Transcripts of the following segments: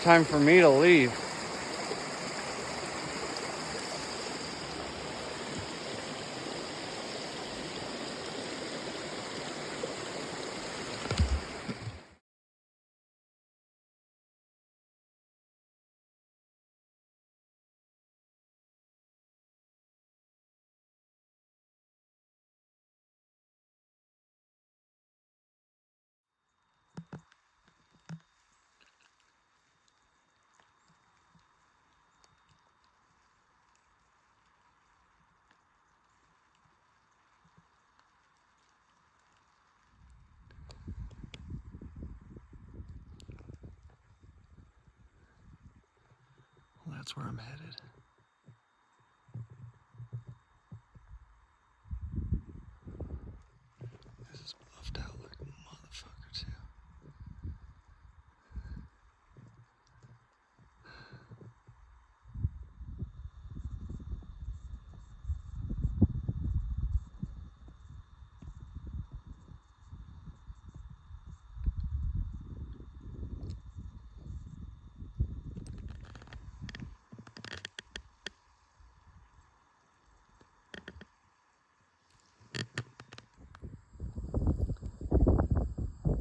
Time for me to leave. That's where I'm headed. This is buffed out like a motherfucker too.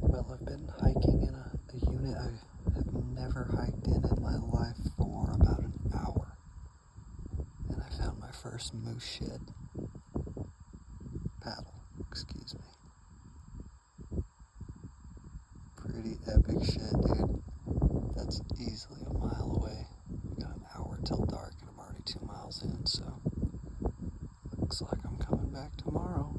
Well, I've been hiking in a unit I have never hiked in my life for about an hour. And I found my first moose shed. Paddle, excuse me. Pretty epic shit, dude. It's easily a mile away. We've got an hour till dark and I'm already 2 miles in, so looks like I'm coming back tomorrow.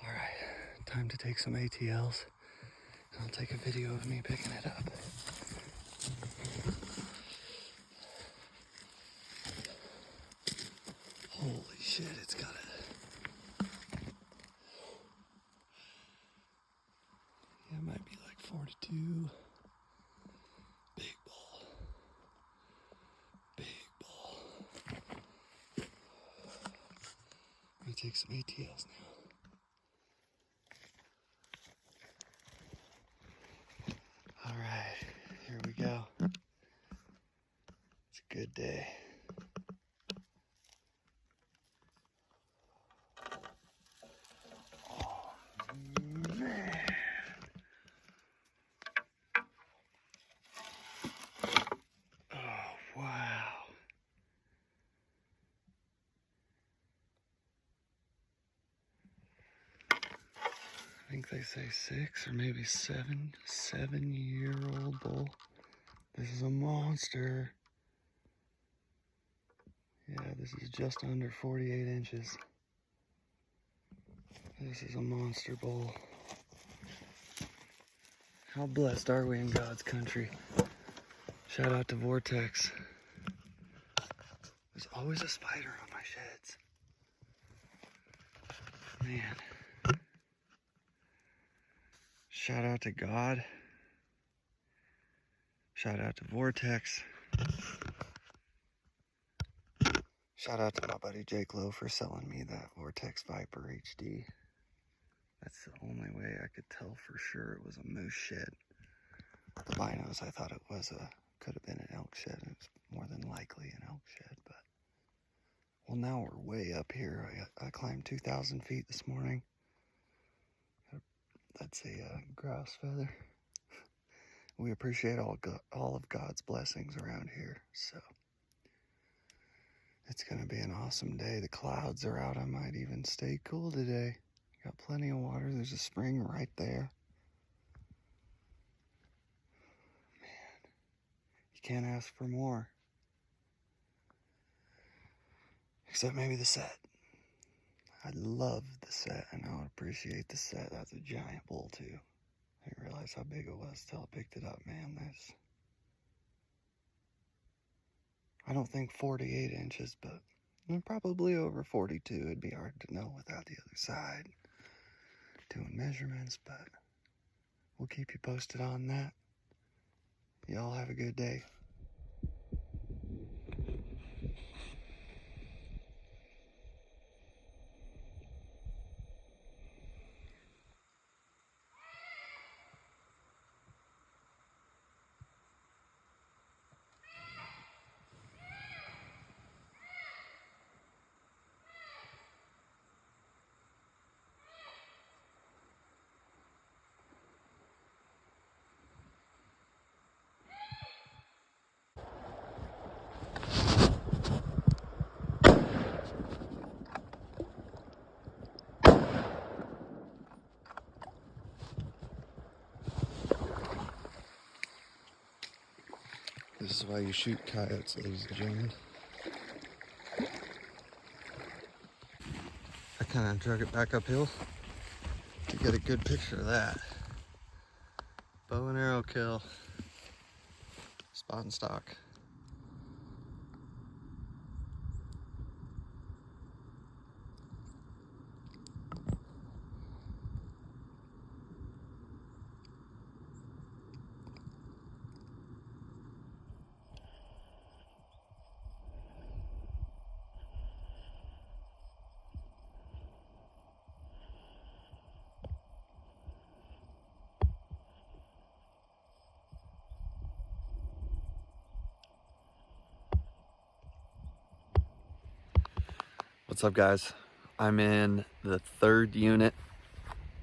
Alright, time to take some ATLs. I'll take a video of me picking it up. Holy shit, it's got it. Yeah, it might be like 42. Big bull. Big bull. I'm gonna take some ATLs now. Alright, here we go. It's a good day. Oh, man. Oh, wow. I think they say 6 or maybe 7-year-old bull. This is a monster. Yeah, this is just under 48 inches. This is a monster bull. How blessed are we in God's country? Shout out to Vortex. There's always a spider on my sheds. Man. Shout out to God. Shout out to Vortex. Shout out to my buddy Jake Lowe for selling me that Vortex Viper HD. That's the only way I could tell for sure it was a moose shed. The binos, I thought it was could have been an elk shed. It was more than likely an elk shed, but well, now we're way up here. I climbed 2,000 feet this morning. That's a grouse feather. We appreciate all of God's blessings around here, so it's gonna be an awesome day. The clouds are out. I might even stay cool today. Got plenty of water. There's a spring right there. Man, you can't ask for more. Except maybe the set. I love the set, and I would appreciate the set. That's a giant bull, too. I didn't realize how big it was till I picked it up, man. I don't think 48 inches, but probably over 42. It'd be hard to know without the other side doing measurements, but we'll keep you posted on that. Y'all have a good day. This is why you shoot coyotes, ladies and gentlemen. I kind of drug it back uphill to get a good picture of that. Bow and arrow kill. Spot and stock. What's up, guys? I'm in the 3rd unit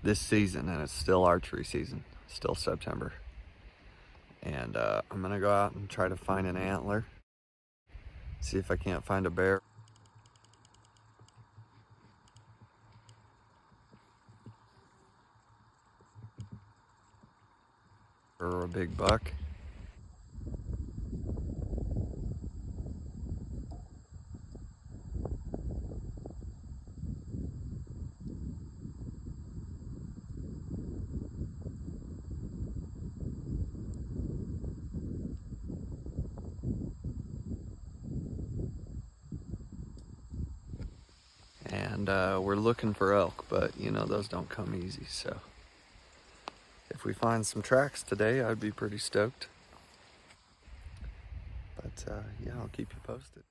this season, and it's still archery season, still September. And I'm gonna go out and try to find an antler, see if I can't find a bear. for a big buck. And we're looking for elk, but you know, those don't come easy, so if we find some tracks today, I'd be pretty stoked. But yeah, I'll keep you posted.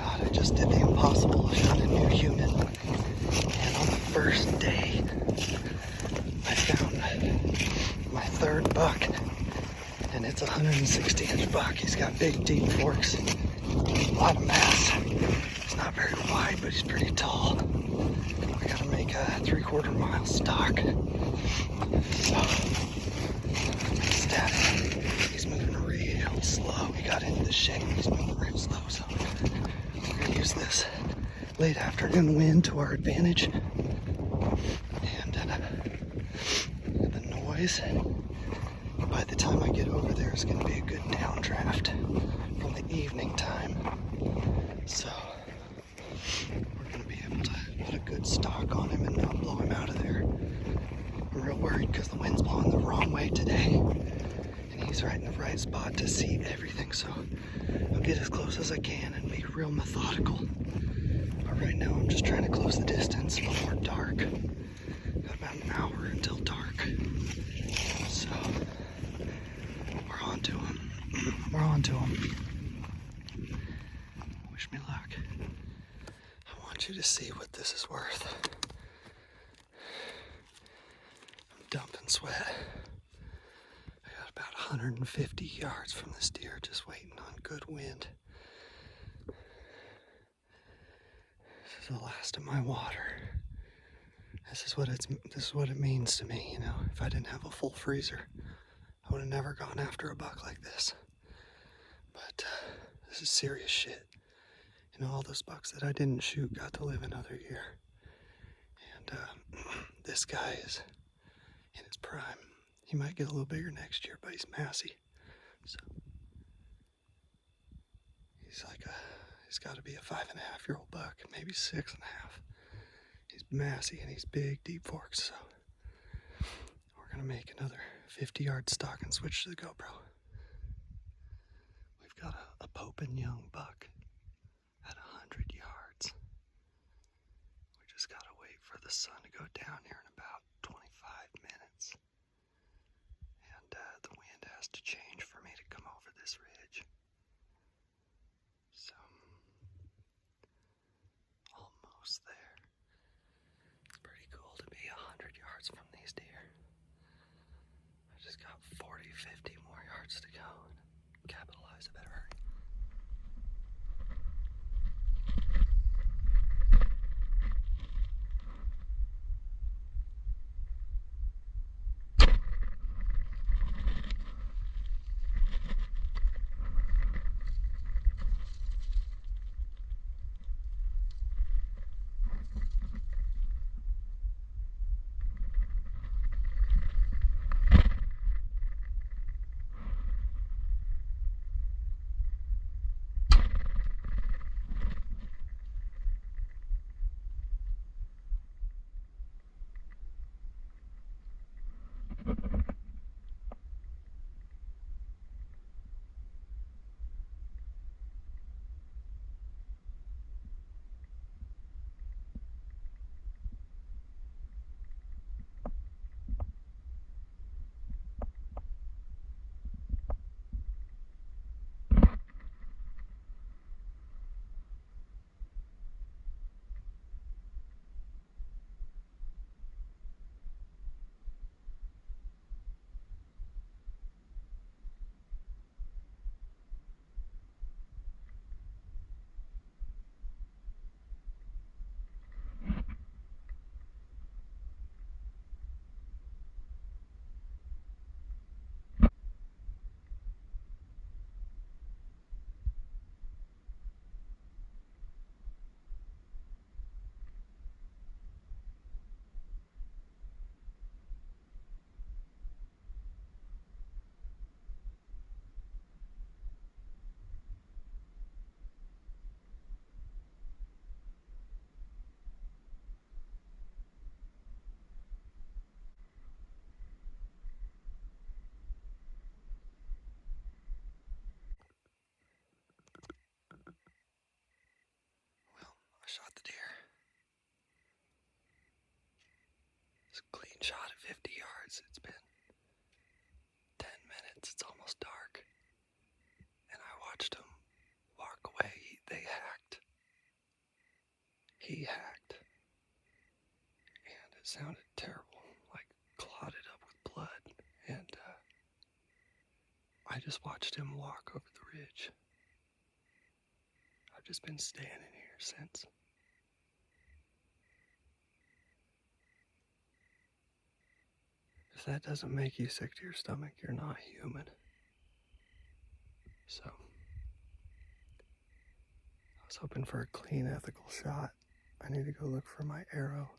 I just did the impossible. I found a new unit, and on the first day, I found my third buck, and it's a 160-inch buck. He's got big, deep forks, a lot of mass. He's not very wide, but he's pretty tall. I gotta make a 3/4 mile stock. So, static. He's moving real slow. He got into the shade, he's moving real slow, so use this late afternoon wind to our advantage, and the noise by the time I get over there is going to be a good downdraft from the evening time, so we're going to be able to put a good stock on him and not blow him out of there. I'm real worried because the wind's blowing the wrong way today, and he's right in the right spot to see everything, so I'll get as close as I can and be real methodical. But right now I'm just trying to close the distance before dark. Got about an hour until dark. So we're on to him. We're on to him. Wish me luck. I want you to see what this is worth. I'm dumping sweat. I got about 150 yards from this deer, just waiting on good wind. This is the last of my water. This is what it means to me, you know. If I didn't have a full freezer, I would have never gone after a buck like this. But this is serious shit. You know, all those bucks that I didn't shoot got to live another year. And this guy is in his prime. He might get a little bigger next year, but he's massy. So he's got to be a 5.5-year-old buck, maybe 6.5. He's massy and he's big, deep forks. So we're gonna make another 50-yard stock and switch to the GoPro. We've got a Pope and Young buck at 100 yards. We just gotta wait for the sun to go down here in about 25 minutes. And the wind has to change for me to come over this ridge. So, almost there. It's pretty cool to be 100 yards from these deer. I just got 40, 50 more yards to go. Capitalize, I better hurry. because it's been 10 minutes. It's almost dark. And I watched him walk away. They hacked. He hacked. And it sounded terrible, like clotted up with blood. And I just watched him walk over the ridge. I've just been standing here since. If that doesn't make you sick to your stomach, you're not human. So, I was hoping for a clean, ethical shot. I need to go look for my arrow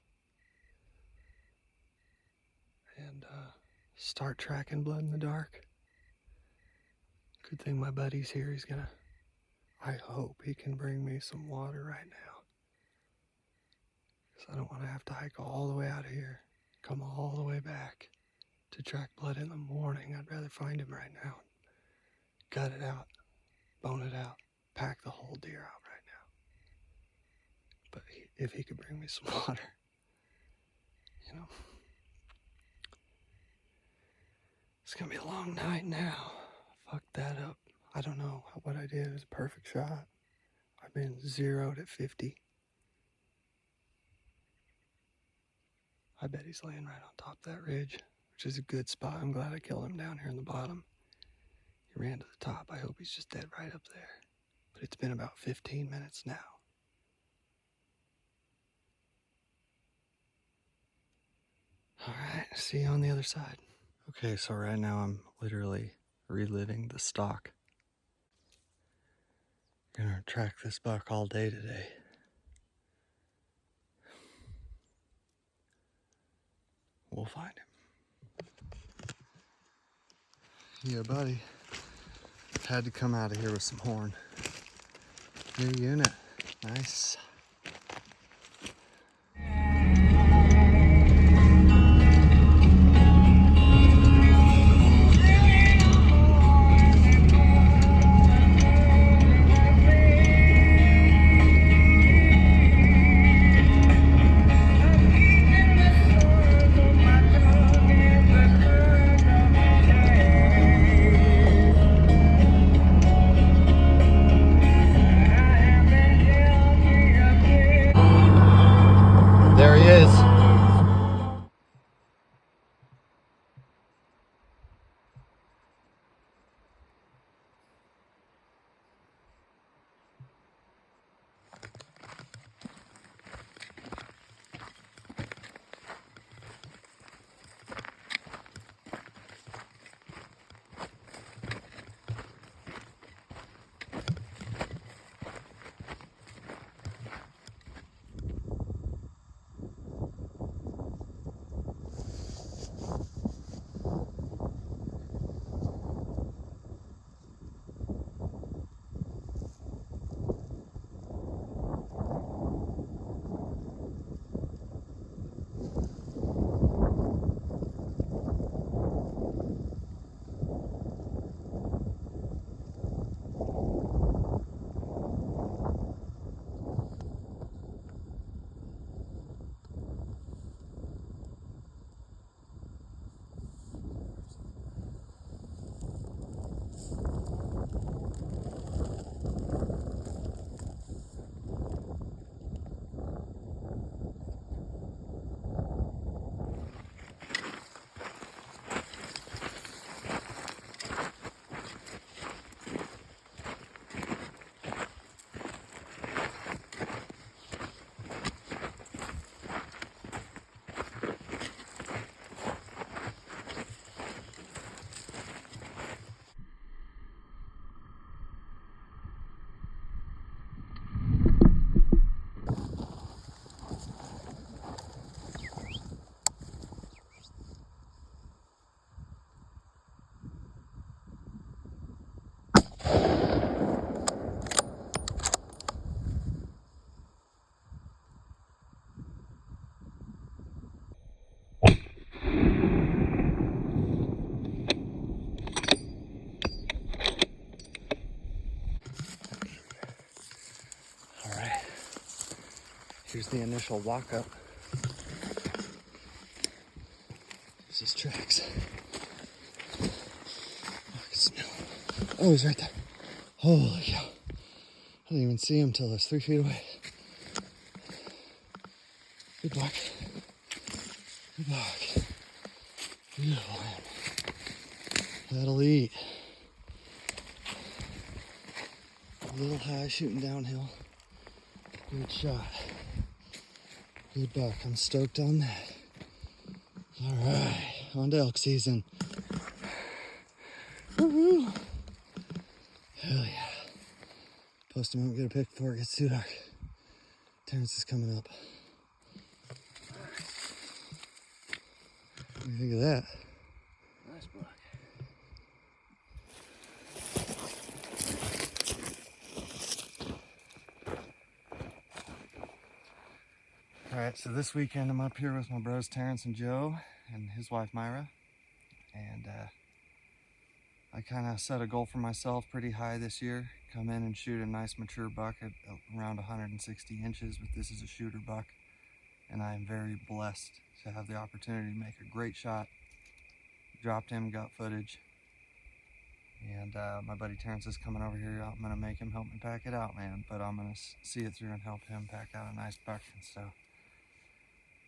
and start tracking blood in the dark. Good thing my buddy's here. I hope he can bring me some water right now. Because I don't want to have to hike all the way out of here, come all the way back to track blood in the morning. I'd rather find him right now. Gut it out, bone it out, pack the whole deer out right now. But if he could bring me some water, you know. It's gonna be a long night now. Fucked that up. I don't know what I did. It was a perfect shot. I've been zeroed at 50. I bet he's laying right on top of that ridge, which is a good spot. I'm glad I killed him down here in the bottom. He ran to the top. I hope he's just dead right up there. But it's been about 15 minutes now. All right, see you on the other side. Okay, so right now I'm literally reliving the stalk. Gonna track this buck all day today. We'll find him. Yeah, buddy. Had to come out of here with some horn. New unit. Nice. There he is. Here's the initial walk up. his tracks. Oh, I can smell him. Oh, he's right there. Holy cow. I didn't even see him till I was 3 feet away. Good buck. Good buck. Beautiful animal. That'll eat. A little high, shooting downhill. Good shot. Good buck. I'm stoked on that. All right, on to elk season. Woo-hoo. Hell yeah. Post him out, get a pic before it gets too dark. Terrence is coming up. What do you think of that? Nice buck. Alright, so this weekend I'm up here with my bros Terrence and Joe and his wife Myra. And I kind of set a goal for myself pretty high this year. Come in and shoot a nice mature buck at around 160 inches, but this is a shooter buck. And I am very blessed to have the opportunity to make a great shot. Dropped him, got footage. And my buddy Terrence is coming over here. I'm going to make him help me pack it out, man. But I'm going to see it through and help him pack out a nice buck and stuff.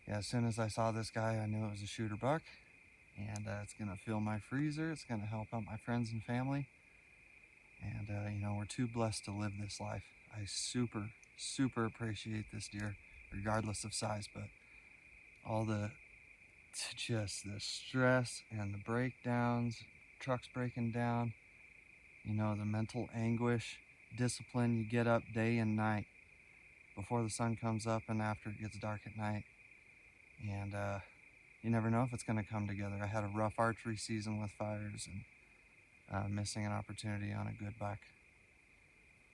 Yeah, as soon as I saw this guy, I knew it was a shooter buck. And it's going to fill my freezer. It's going to help out my friends and family. And, you know, we're too blessed to live this life. I super, super appreciate this deer, regardless of size. But all just the stress and the breakdowns, trucks breaking down, you know, the mental anguish, discipline. You get up day and night before the sun comes up and after it gets dark at night. And you never know if it's going to come together. I had a rough archery season with fires and missing an opportunity on a good buck.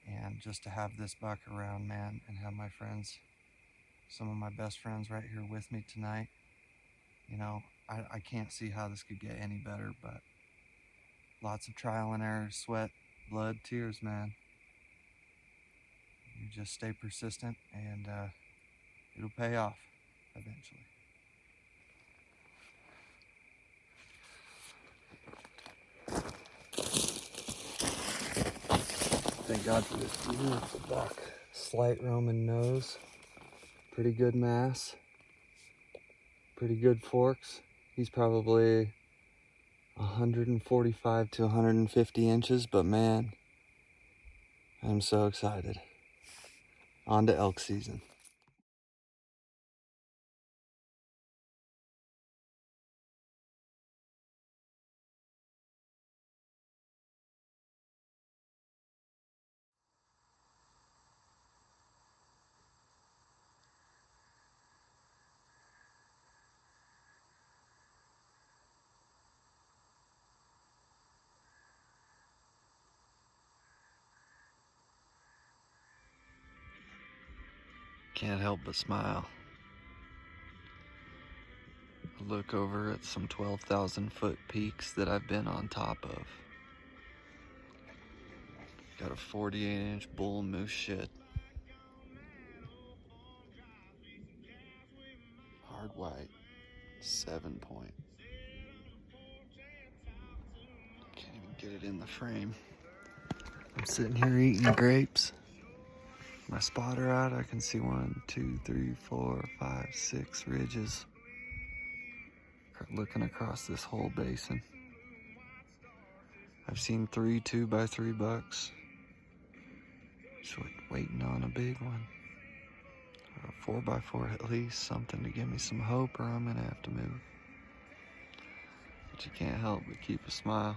And just to have this buck around, man, and have my friends, some of my best friends right here with me tonight, you know, I can't see how this could get any better, but lots of trial and error, sweat, blood, tears, man. You just stay persistent and it'll pay off eventually. Thank God for this beautiful buck. Slight Roman nose, pretty good mass, pretty good forks. He's probably 145 to 150 inches, but man, I'm so excited. On to elk season. Can't help but smile. Look over at some 12,000 foot peaks that I've been on top of. Got a 48-inch bull moose shit. Hard white, 7-point. Can't even get it in the frame. I'm sitting here eating grapes. My spotter out, I can see 1, 2, 3, 4, 5, 6 ridges. Looking across this whole basin. I've seen 3 2x3 bucks. Just waiting on a big one. Or a 4x4 at least, something to give me some hope or I'm gonna have to move. But you can't help but keep a smile.